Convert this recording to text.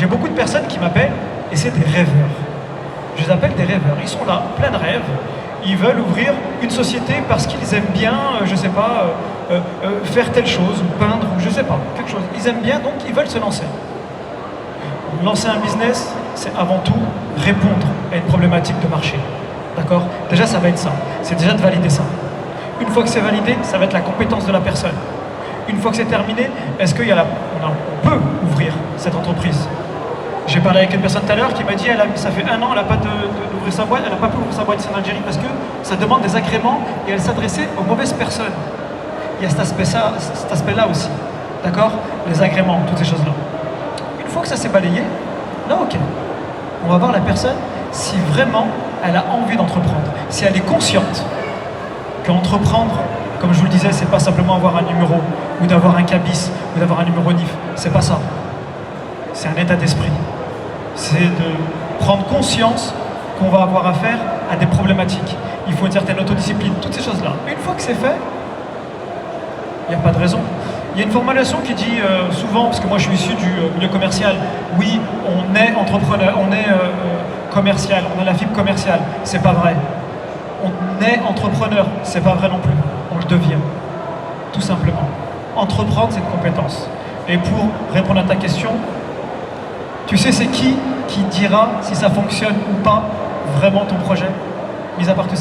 J'ai beaucoup de personnes qui m'appellent et c'est des rêveurs. Je les appelle des rêveurs. Ils sont là, plein de rêves. Ils veulent ouvrir une société parce qu'ils aiment bien, je sais pas, faire telle chose, ou peindre, ou je sais pas, quelque chose. Ils aiment bien, donc ils veulent se lancer. Lancer un business, c'est avant tout répondre à une problématique de marché. D'accord? Déjà, ça va être ça. C'est déjà de valider ça. Une fois que c'est validé, ça va être la compétence de la personne. Une fois que c'est terminé, est-ce qu'il y a on peut ouvrir cette entreprise? J'ai parlé avec une personne tout à l'heure qui m'a dit ça fait 1 an, elle n'a pas d'ouvrir sa boîte, elle n'a pas pu ouvrir sa boîte en Algérie parce que ça demande des agréments et elle s'adressait aux mauvaises personnes. Il y a cet aspect-là aussi. D'accord? Les agréments, toutes ces choses-là. Une fois que ça s'est balayé, là ok. On va voir la personne si vraiment elle a envie d'entreprendre, si elle est consciente qu'entreprendre, comme je vous le disais, c'est pas simplement avoir un numéro ou d'avoir un cabis ou d'avoir un numéro NIF, c'est pas ça. C'est un état d'esprit. C'est de prendre conscience qu'on va avoir affaire à des problématiques. Il faut une certaine autodiscipline, toutes ces choses-là. Une fois que c'est fait, il n'y a pas de raison. Il y a une formulation qui dit souvent, parce que moi je suis issu du milieu commercial, oui, on est entrepreneur, on est commercial, on a la fibre commerciale. C'est pas vrai. On est entrepreneur, c'est pas vrai non plus. On le devient, tout simplement. Entreprendre, c'est une compétence. Et pour répondre à ta question, tu sais c'est qui dira si ça fonctionne ou pas vraiment ton projet, mis à part